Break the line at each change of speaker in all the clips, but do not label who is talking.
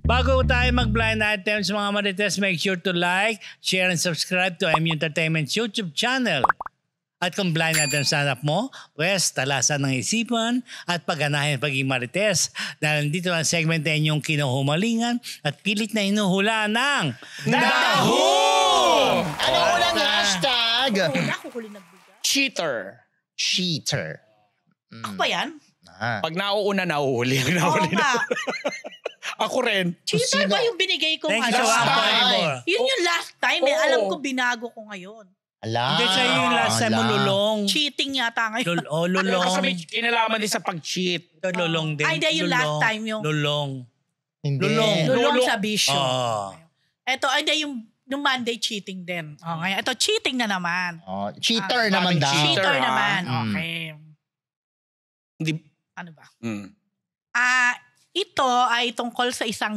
Bago tayo mag-blind items mga Marites, make sure to like, share, and subscribe to MU Entertainment's YouTube channel. At kung blind items hanap mo, pues talasan ng isipan at pagganahin pagiging Marites. Dahil dito ang segment na inyong kinuhumalingan at pilit na hinuhula ng
Daho!
Ano unang hashtag?
Ako huli nagbiga.
Cheater.
Cheater.
Ako ba yan?
Pag nauuna, nauhuli.
Oo nga.
Ako rin.
Cheater ba yung binigay ko
Thank you
ano?
so
Last
much.
time.
Yun yung last time eh.
Oo.
Alam ko binago ko ngayon.
Ala.
Hindi sa'yo yung last time mo lulong.
Cheating yata ngayon.
Lulong.
Kasi may kinalaman din sa pag-cheat.
Ito, lulong din.
Ay, hindi, yung last time yung-
Lulong.
Hindi.
Lulong.
Lulong sa bisyo.
Oh.
Ito, ay, hindi, yung Monday cheating din. Oh, ngayon, ito, cheating na naman.
Oh, cheater
Ah,
naman
daming
daw.
Cheater
ha?
naman.
Mm.
Okay.
Hindi.
Ano ba?
Mm.
Ito ay tungkol sa isa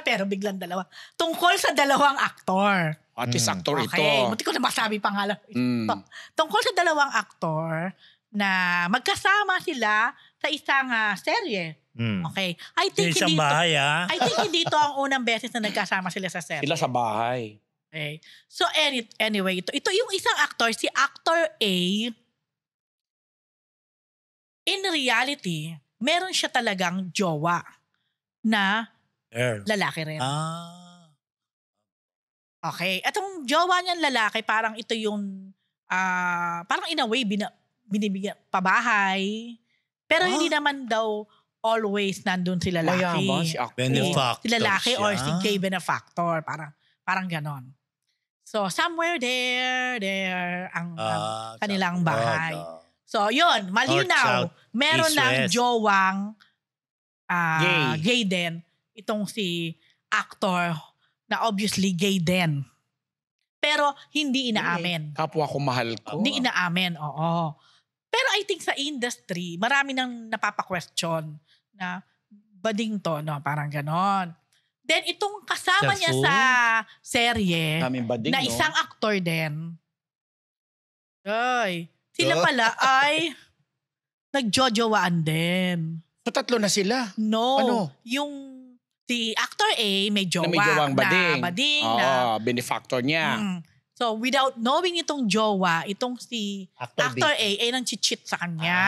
pero biglang dalawa. Tungkol sa dalawang aktor.
At least actor
Okay.
ito.
Buti ko na masabi pangalan.
Mm.
Tungkol sa dalawang aktor na magkasama sila sa isang serye. Okay. I think
Isang bahay
I think hindi ito ang unang beses na nagkasama sila sa serye.
Sila sa bahay.
Okay. So anyway, ito yung isang actor, si Actor A. In reality, meron siya talagang jowa na
Girl.
lalaki rin.
Ah.
Okay. Atong jowa niyang lalaki, parang ito yung, parang in a way, binibigyan pabahay. Pero hindi naman daw always nandun si lalaki.
Mayaman si actor.
Benefactor
Si lalaki or
siya.
si gay benefactor. Parang ganon. So, somewhere there ang kanilang bahay. So, yun, malinaw.
North, south,
Meron
east,
ng
west.
jowang
Gay.
gay din. Itong si actor na obviously gay din. Pero hindi inaamin.
Kapwa ko mahal ko.
Hindi inaamin, oo. Pero I think sa industry, marami nang napapa-question na bading to, no? Parang ganon. Then itong kasama niya
Careful.
sa serye,
Daming bading,
na
no?
isang actor din, sila pala ay nagjojowaan din.
So, tatlo na sila.
No,
Ano?
yung si actor A may jowa
Na may jowang bading.
na bading
Oo,
na
benefactor niya.
So, without knowing itong jowa, itong si actor A ay nang-cheat sa kanya.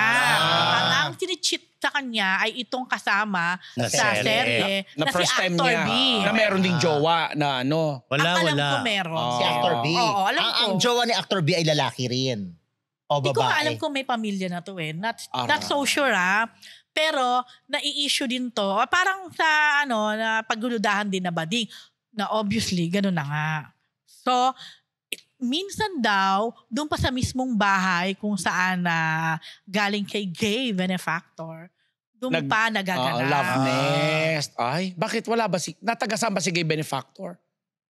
Ang sini-cheat sa kanya ay itong kasama
Na
sa
serye.
serye
Na
na si
first time
actor
niya.
B.
Na meron ding jowa na ano.
Wala,
Ang alam
wala.
ko meron.
Si Actor B.
Oo, alam ko.
Ang jowa ni Actor B ay lalaki rin. O
Hindi ko nga
babae.
alam kung may pamilya na to eh. Not
Aray.
so sure Pero nai-issue din to. Parang sa na pagluludahan din na bading. Na obviously, gano'n na nga. So, minsan daw, doon pa sa mismong bahay kung saan galing kay gay benefactor, doon pa nagaganap.
Love nest. Ay, bakit wala ba natagasan ba si gay benefactor?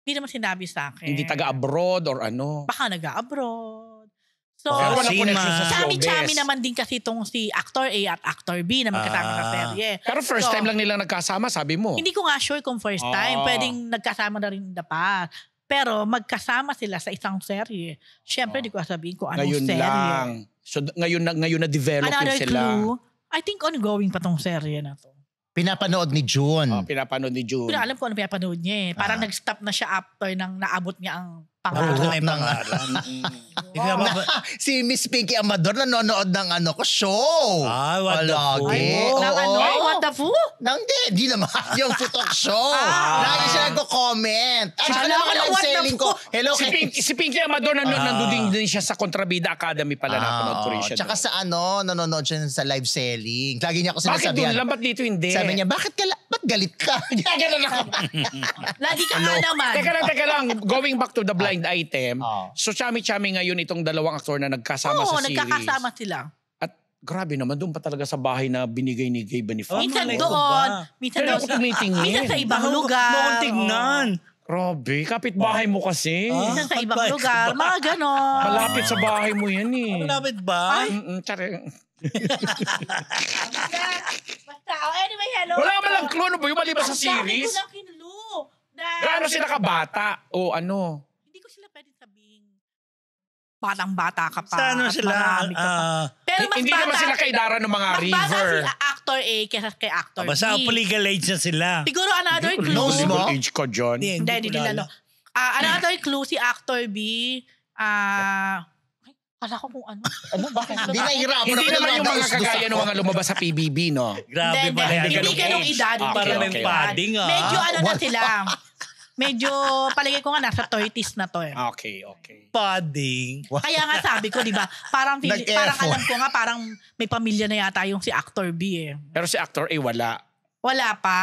Hindi naman sinabi sa akin.
Hindi taga-abroad or ano?
Baka nag-abroad. So,
Pero walang
Sima.
connection sa showbiz.
chami naman din kasi itong si Actor A at Actor B na magkasama sa serye.
Pero first
So,
time lang nilang nagkasama, sabi mo.
Hindi ko nga sure kung first time. Pwedeng nagkasama na rin in the past. Pero magkasama sila sa isang serye. Siyempre, di ko sabihin kung anong
Ngayon
serye.
lang. So ngayon na develop
Another
yun sila.
clue, I think ongoing pa tong serye na to.
Pinapanood ni June.
Pinapanood ni June.
Pero alam ko ano pinapanood niya eh. Parang nag-stop na siya after nang naabot niya ang
Naabot
pangalan.
na yung pangalan. Ikaw ba?
Si Miss Pinky Amador nanonood ng show.
Ah, what the
Palagi.
fool?
Oo.
Nang ano? What the fu?
Hindi naman. Yung putok show. Lagi siya nagko-comment. At saka
Akala
naman
ko na
ang
what the
selling ko.
fuck.
Hello,
Si Pinky Amador, nandun din siya sa Kontrabida Academy pala. Napanood ko rin siya.
Tsaka
doon.
sa nanonood siya sa live selling. Lagi niya ako
Bakit
sinasabihan.
doon lang? Ba't dito hindi?
Sabi niya, ba't galit ka? Gano'n ako.
Lagi ka nga naman.
Teka lang. Going back to the blind item. So, chami-chami ngayon itong dalawang aktor na nagkasama
Oo,
sa series.
nagkakasama sila.
At grabe naman, doon pa talaga sa bahay na binigay ni Gay Benefactor.
Minsan
malay ko
doon,
ba?
minsan
Kaya
doon.
ako tumitingin.
Minsan sa ibang lugar.
Noong tignan.
Grabe, kapit-bahay mo kasi.
Minsan sa ibang
Bahay-
lugar. Mga ganon.
Malapit sa bahay mo yan eh.
Malapit ba?
Tsare.
Basta, anyway, hello.
Wala man lang clue, ano ba yung maliban sa
Ang dami
series?
ko lang kinulu.
Gaano sila kabata? O ano?
Hindi ko sila pwede sabihin. Batang-bata ka pa.
Sa ano
at
sila?
marami ka pa. Pero mas
Hindi
bata,
naman sila kaidara ng mga
mas bata
river.
si actor actor A kaysa kay actor B.
Basta legal age na sila.
Siguro another clue.
Knows mo?
Legal age ka dyan.
Hindi nila, no. Another clue, si actor B, kala ko kung ano.
Hindi nahihirapan.
Hindi naman yung mga kagaya ng mga lumabas sa PBB, no?
Grabe
Hindi,
pala.
hindi ganong edad. hindi
Parang
ganong
may
edad.
padding,
Medyo ano na sila. Medyo, palagay ko nga, nasa 30s na to eh.
Okay.
Padding.
Kaya nga sabi ko, di ba, parang
Nag-effort.
alam ko nga, parang may pamilya na yata yung si actor B eh.
Pero si actor A, wala.
Wala pa.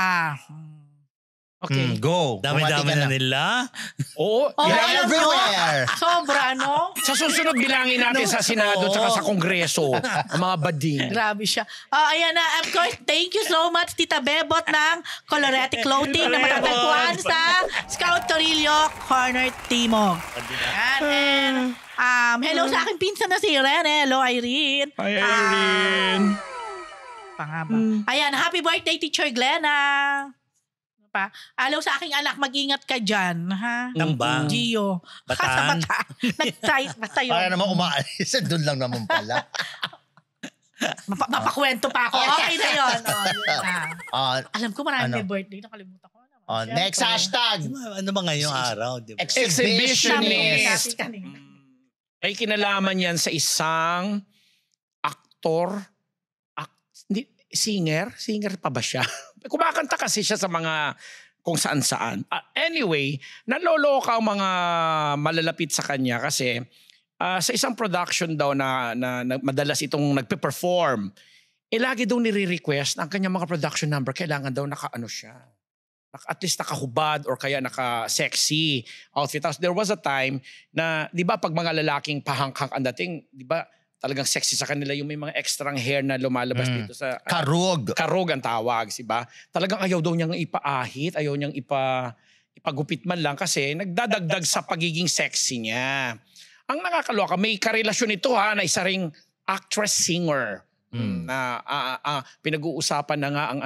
Okay.
Go.
Dami-dami
Bumati ka
na nila.
Oo.
Oh,
You're
alam mo,
everywhere.
sobra, no?
Sa susunod, bilangin natin sa Senado at sa Kongreso ang mga bading.
Grabe siya. Ayan na, of course, thank you so much, Tita Bebot ng Colorete Clothing na matatagpuan sa Scout Torillo, Corner Timog. Ayan, and hello sa aking pinsan na si Irene. Hello, Irene.
Hi, Irene.
Pangaba. Ayan, happy birthday, Teacher Glenna. Pa. Hello sa aking anak, mag-ingat ka dyan, ha?
Tambang.
Gio.
Bataan.
Nag-type, basta yun.
Para naman umaalis. Doon lang naman pala.
Mapakwento pa ako. Okay na yun. Yun na. Alam ko marami may
Ano?
birthday. Nakalimutan ko naman.
Next hashtag.
Ano ba ngayong araw? Di ba?
Exhibitionist.
Kanina.
May kinalaman yan sa isang aktor, singer pa ba siya? Kumakanta kasi siya sa mga kung saan-saan. Anyway, naloloka ang mga malalapit sa kanya kasi sa isang production daw na madalas itong nagpe-perform, lagi daw nire-request ang kanyang mga production number, kailangan daw naka-ano siya. At least nakahubad or kaya naka-sexy outfit. Tapos there was a time na, di ba pag mga lalaking pahangkang ang dating, di ba talagang sexy sa kanila yung may mga extra hair na lumalabas dito sa...
Karug.
Karug ang tawag, di ba? Talagang ayaw daw niyang ipaahit, ayaw niyang ipagupit man lang kasi nagdadagdag sa pagiging sexy niya. Ang nakakaloka, may karelasyon ito na isa ring actress-singer na pinag-uusapan na nga ang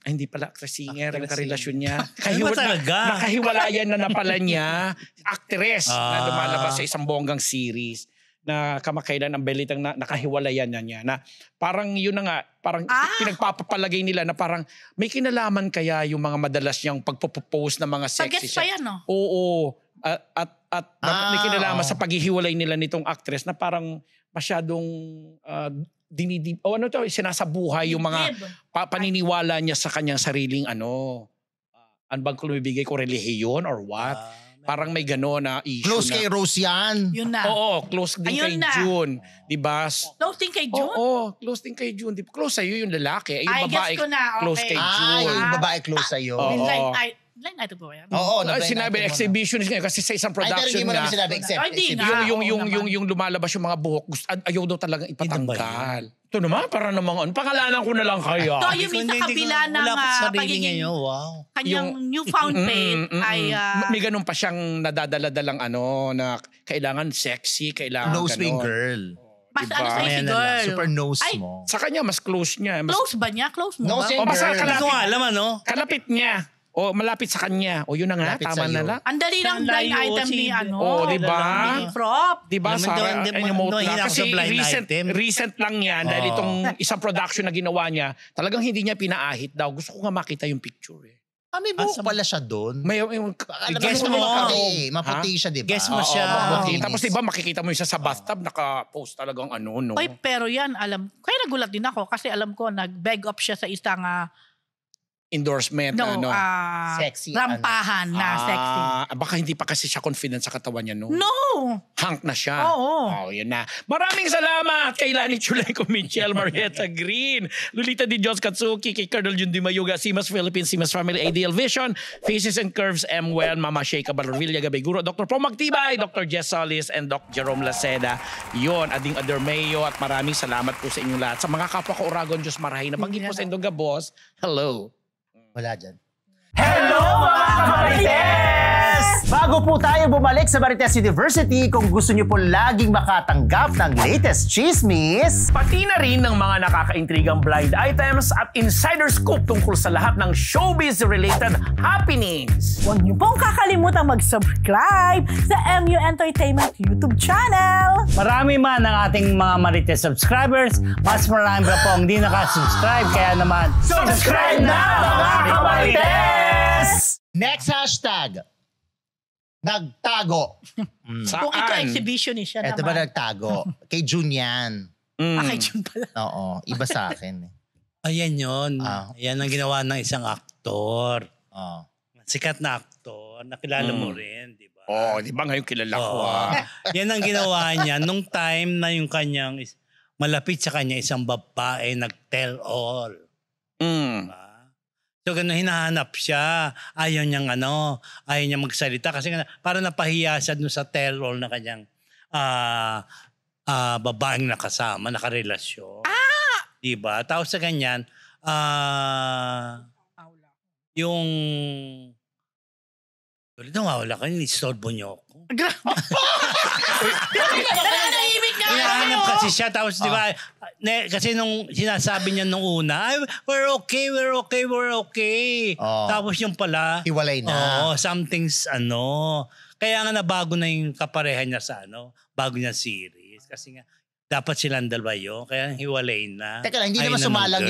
hindi pala actress-singer ang karelasyon niya.
Ano ba talaga?
Nakahiwalayan na pala niya. Actress na lumalabas sa isang bonggang series na kamakailan ang belitang nakahiwalayan na niya. Na parang yun na nga, parang pinagpapapalagay nila na parang may kinalaman kaya yung mga madalas niyang pagpo-post na mga sexy.
Pag-gets pa yan, no?
Oo. At may kinalaman sa paghihiwalay nila nitong actress na parang masyadong sinasabuhay yung mga paniniwala niya sa kanyang sariling ano bang kumibigay ko relihiyon or what? Parang may gano'n na issue
Close kay Rose yan.
Yun na.
Oo, close din
Ayun
kay
na.
June. Diba?
Close din kay June?
Oo, close din kay June. Close sa'yo yung lalaki. Yung
Ay,
babae,
gets ko na. Okay.
close kay June.
Yung babae close sa'yo.
Oo.
Blind item po yan.
Oo.
Sinabi, exhibitionist ngayon kasi sa isang
Ay, pero
production
hindi mo
na,
naman sinabi except.
Ay, di nga.
yung lumalabas yung mga buhok, ayaw daw talagang ipatanggal. Ito naman, para namang pangalanan ko na lang kaya.
So, yung sa kabila ng pagiging
wow.
kanyang newfound faith ay...
may ganun pa siyang nadadala-dalang na kailangan sexy, kailangan
Nose ring girl.
mas
diba?
ano sa'yo si girl.
Super nose
Ay,
mo.
Sa kanya, mas close niya.
Close ba niya? Close mo
Nose
ba?
and
basta
girl.
Hindi ko nga alam
kalapit niya. O malapit sa kanya. O yun na nga,
Malapit
tama
sa'yo.
na lang.
Ang dali ng blind
Layo,
item ni
si-
diba?
ni Prop.
Diba,
Alam mo,
Sarah?
hindi
Remote
hindi
lang.
ako
Kasi
sa blind item.
recent lang yan dahil itong isang production na ginawa niya, talagang hindi niya pinaahit daw. Gusto ko nga makita yung picture eh.
May buhok pala siya doon.
Guess mo.
Maputi siya, di ba?
Guess mo siya.
Okay. Tapos diba makikita mo yung isa sa bathtub, naka-post talagang no?
Oy, pero yan, kaya nagulat din ako kasi alam ko, nag-beg up siya sa isang,
endorsement
Sexy,
rampahan na sexy.
Baka hindi pa kasi siya confident sa katawan niya, no?
No!
Hunk na siya.
Oo.
Yun na. Maraming salamat kay Lani Chuleco, Michelle Marietta Green, Lolita Di Diyos Katsuki, kay Colonel Jun Di Mayuga, Simas Philippines, Simas Family, ADL Vision, Faces and Curves, M. Wen, Mama Sheikha Balarvilla, Gabay Guro, Dr. Pro Magtibay, Dr. Jess Solis, and Dr. Jerome Laceda. Yun, Ading Adermeo, at maraming salamat po sa inyong lahat. Sa mga kapwa ko Uragon, Diyos marahay, nabanggit po sa Indonga Boss, hello.
Wala dyan.
Hello mga Marites!
Bago po tayo bumalik sa Marites University, kung gusto niyo po laging makatanggap ng latest chismis,
Pati na rin ng mga nakakaintrigang blind items at insider scoop tungkol sa lahat ng showbiz-related happenings.
Huwag niyo pong kakalimutan mag-subscribe sa MU Entertainment YouTube channel.
Marami man ang ating mga Marites subscribers, mas marami pa pong hindi nakasubscribe. Kaya naman,
subscribe na mga
Marites!
Next hashtag, nagtago.
Saan?
Kung ito exhibition siya
Ito ba
naman.
nagtago? Kay Junian.
Kay Jun pala.
Oo, iba sa akin.
Ayan yun.
Ah.
Yan ang ginawa ng isang aktor.
Oh.
Sikat na aktor. Nakilala mo rin, di ba?
Oh, di ba ngayon kilala ko
Oo. Yan ang ginawa niya nung time na yung kanyang malapit sa kanya isang babae nag-tell all. Diba? So ganun, hinahanap siya. Ayaw niyang ayaw niyang magsalita kasi para napahiya siya dun sa tell all na kanyang babaeng nakasama, nakarelasyon. Diba? Tapos sa ganyan, yung ulit wala ka, nistorbo niyo ako.
Grabe. Nananahimik nga
Hinahanap
kayo.
kasi siya. Tapos di ba, kasi nung sinasabi niya nung una, we're okay.
Oh.
Tapos yung pala,
Hiwalay na.
something's Kaya nga nabago na yung kapareha niya sa bago niya series. Kasi nga, dapat silang dalawa yun. Kaya hiwalay na.
Teka lang, hindi
Ayun
naman
na ng
sumalang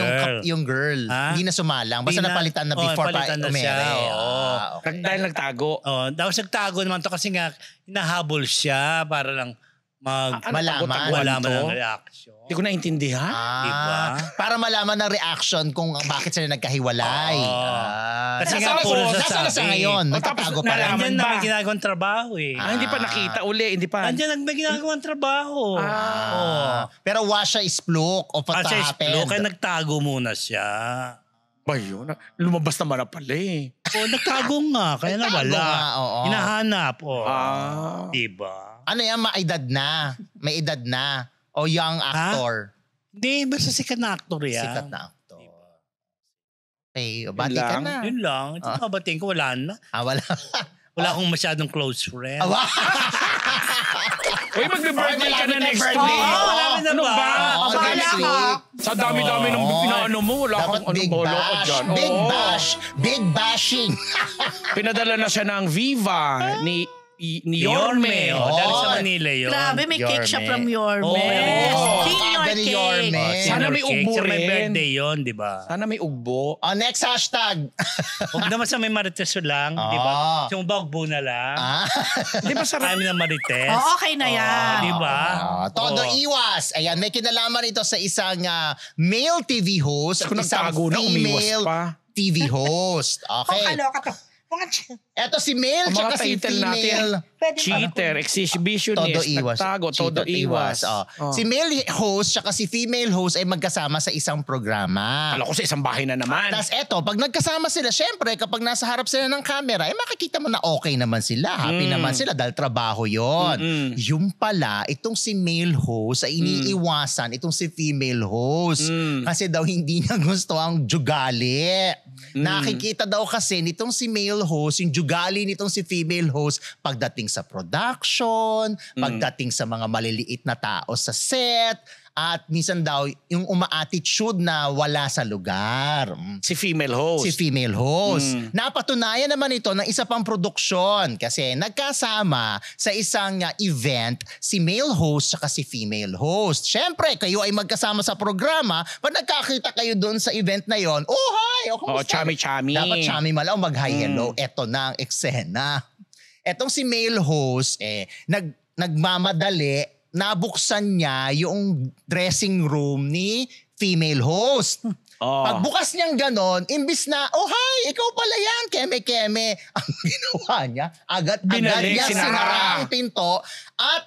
yung girl.
Ha?
Hindi na sumalang. Basta
Hindi na.
napalitan na
Oo,
before
napalitan na
umere.
siya, oo.
Okay.
Dahil nagtago.
Tapos nagtago naman to kasi nga, hinahabol siya para lang
Malaman.
wala man
to?
ang reaction.
Hindi ko naintindihan.
Diba?
Para malaman ng reaction kung bakit sila nagkahiwalay.
Kasi
nga, puro
nasa na sa ngayon? Nagtatago pa rin.
Andyan na
ba?
may ginagawang trabaho eh.
Hindi pa nakita uli, hindi pa.
Andyan may ginagawang trabaho.
Pero Washa is fluke of what
Kasi
happened.
kaya nagtago muna siya.
Ba yun? Lumabas naman na pala eh.
Nagtago nga. Kaya
Nagtago
nawala.
nga, oo.
Hinahanap.
Diba?
Ano yan? Maedad na. May edad na. O young actor.
Hindi, basta sikat na actor yan.
Sikat na actor. Okay, bati ka
lang.
na.
Yun lang. Ito mabating ko, wala na.
Wala.
Wala akong masyadong close friend.
Uy, magbe-birthday ka na next
birthday.
week.
Marami na
Ano
ba?
ba?
Oo,
Bahala
next
ka.
week.
Sa dami-dami ng pinaano mo, wala
Dapat
kang
big
bolo ko
bash.
dyan.
Big
Oo.
bash. Big bashing.
Pinadala na siya ng Viva ni Yorme.
Dahil sa Manila yun.
Grabe, may cake siya from Yorme.
Oo.
Senior
Aga ni
cake.
Yorme.
Sana may
Cake.
ugbo
Sa may
rin.
birthday yun, di ba?
Sana may ugbo.
Next hashtag.
Huwag naman sa may Marites lang, di ba? Yung ugbo na lang.
Di ba sarap?
Kami na Marites.
Okay na yan.
Di ba?
Todo iwas. Ayan, may kinalaman ito sa isang male TV host at
Kung
isang
nagtago na, umiwas
female
pa.
TV host. Okay.
Kaloka to.
Eto si male
Ang
tsaka
mga
si
title
female.
Cheater, exhibitionist,
Todo iwas.
nagtago, todo iwas.
Si male host tsaka si female host ay magkasama sa isang programa.
Kala ko sa isang bahay na naman.
Tapos eto, pag nagkasama sila, syempre kapag nasa harap sila ng camera, makikita mo na okay naman sila. Happy naman sila dahil trabaho yon. Yung pala, itong si male host ay iniiwasan itong si female host. Kasi daw hindi niya gusto ang jugali. Nakikita daw kasi nitong si male host, yung jugali nitong si female host pagdating sa production, pagdating sa mga maliliit na tao sa set, at minsan daw yung uma-attitude na wala sa lugar.
Si female host.
Si female host. Napatunayan naman ito ng isa pang produksyon kasi nagkasama sa isang event si male host at si female host. Syempre, kayo ay magkasama sa programa. Pag nagkakita kayo doon sa event na yon, oh hi! Kumusta?
chami-chami.
Dapat chami malaw, mag-hi hello. Eto na ang eksena. Etong si male host, nagmamadali, nabuksan niya yung dressing room ni female host. Pagbukas niyang ganon, imbis na, oh hi, ikaw pala yan, keme-keme. Ang ginawa niya, agad
Binalik,
niya
sinara.
sinara ang pinto at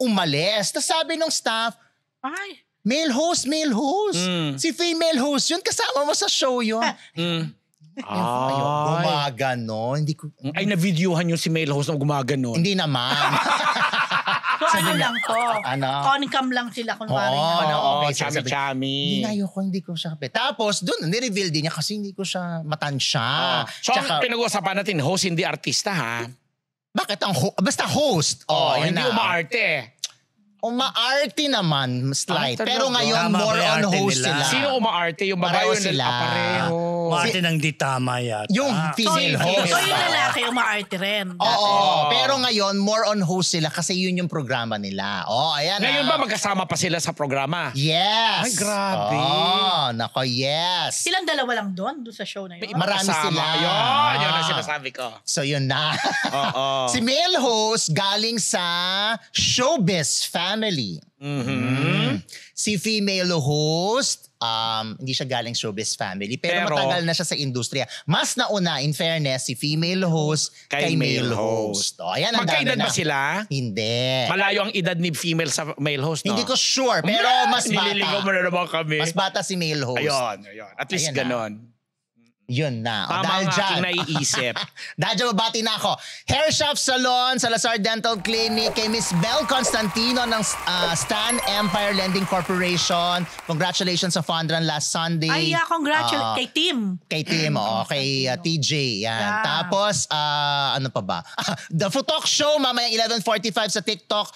umalis. Tapos sabi ng staff,
Ay.
male host. Si female host yun, kasama mo sa show yun. Ayun, gumagano. Hindi ko...
Ay, na-videohan yung si male host na gumaganon.
Hindi naman.
So ano lang to?
Ano?
Concam lang sila kunwari.
Oo,
na.
Oo,
okay, sabi-
chami-chami.
Hindi ko siya kape. Tapos doon, nireveal din niya kasi hindi ko siya matansya.
So, ang pinag-uusapan natin, host, hindi artista, ha?
Bakit basta host.
Hindi
yan na.
umaarte.
Umaarte naman, slight.
Ah, talaga?
Pero ngayon,
Tama
more
ba yung
on
arte
host
nila?
sila.
Sino umaarte? Yung babae
Pareho
yun?
sila.
Pareho.
Marte ng di tama yata.
Yung female host.
So yung lalaki, umaarte rin.
Oo, pero ngayon, more on host sila kasi yun yung programa nila. Ayan
Ngayon ba magkasama pa sila sa programa?
Yes.
Ay, grabe.
Nako, yes.
Silang dalawa lang doon sa show na yun.
Marami sila.
Yun ang sinasabi ko.
So yun na.
Oo.
Si male host galing sa showbiz family. Si female host, hindi siya galing showbiz family, pero matagal na siya sa industriya. Mas nauna, in fairness, si female host kay male host. Ayan, ang dami
Magkaedad
na.
ba sila?
Hindi.
Malayo ang edad ni female sa male host, no?
Hindi ko sure, pero mas
Nililigaw mo
bata.
na naman kami.
Mas bata si male host.
Ayun. At least
Ayan na.
ganon.
Yun na.
Tama
Dahil
ang
dyan.
aking naiisip.
Dahil dyan, babati na ako. Hair Shop Salon, Salazar Dental Clinic, kay Miss Bel Constantino ng Stan Empire Lending Corporation. Congratulations sa Fondran last Sunday.
Ay, congratulations kay Tim.
Kay Tim, kay TJ. Yan.
Yeah.
Tapos, ano pa ba? The Futok Show, mamaya 11:45 sa TikTok.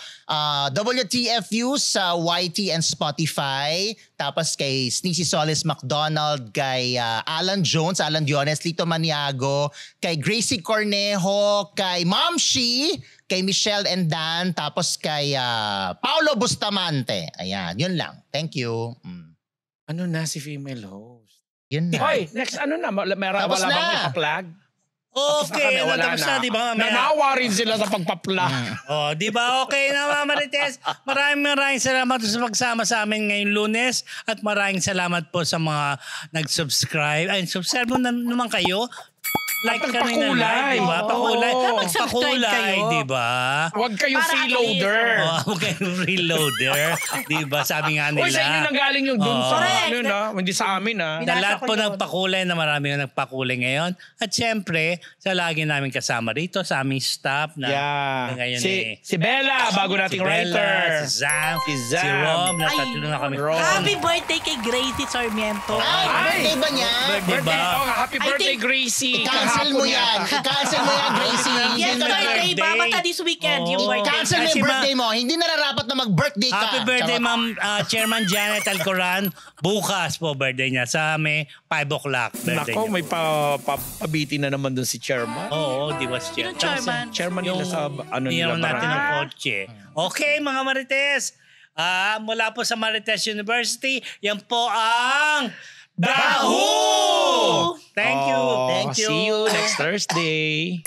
WTFU sa YT and Spotify. Tapos kay Sneezy Solis McDonald, kay Alan Jones, Alan Diones, Lito Maniago, kay Gracie Cornejo, kay Ma'am Shi, kay Michelle and Dan, tapos kay Paulo Bustamante. Ayan, yun lang. Thank you.
Ano na si female host?
Yun na.
Hoy, next ano na? Wala
Tapos
bang
na.
ipa-plug?
Okay, natapos na, di ba mamaya?
Nanawa rin sila sa pagpa-plug.
Di ba okay na mga Marites? Maraming salamat sa pagsama sa amin ngayong Lunes at maraming salamat po sa mga nag-subscribe. Ay, subscribe mo naman kayo. Like kami na like, di ba? Pakulay.
Mag-subscribe kayo.
Di ba?
Huwag kayong
Para
freeloader.
Huwag kayong freeloader. Di ba? Sabi nga nila.
Uy, sa inyo nanggaling yung dun sa
Correct.
ano na, hindi sa amin ha.
Na lahat
Binasa
po
ko yun.
nagpakulay na marami na nagpakulay ngayon. At syempre, sa lagi namin kasama rito, sa aming staff na ngayon
Si Bella, bago nating writer.
Si Zam,
Si
si
Zam.
Rob, natatlo na kami.
Rob.
Happy birthday kay Gracie Sarmiento.
Ay, birthday ba niya?
Birthday ba?
Happy birthday, Gracie.
I-cancel mo yan. I-cancel mo yan, Gracie.
Yes,
Hindi na-
birthday. Babata this weekend yung birthday.
Cancel mo
Kasi
yung birthday mo. Hindi na narapat na mag-birthday ka.
Happy birthday,
Charot.
Ma'am Chairman Janet Alcoran. Bukas po birthday niya. Sa may 5 o'clock birthday
Nako,
niya.
may pabiti na naman dun si chairman.
Oo, di ba si
Sinong chairman?
Chairman nila sa ano nila
Iyon natin
barangay.
ng kotse. Okay, mga Marites. Mula po sa Marites University, yan po ang Dahu! Thank you.
Oh,
Thank you.
See you next Thursday.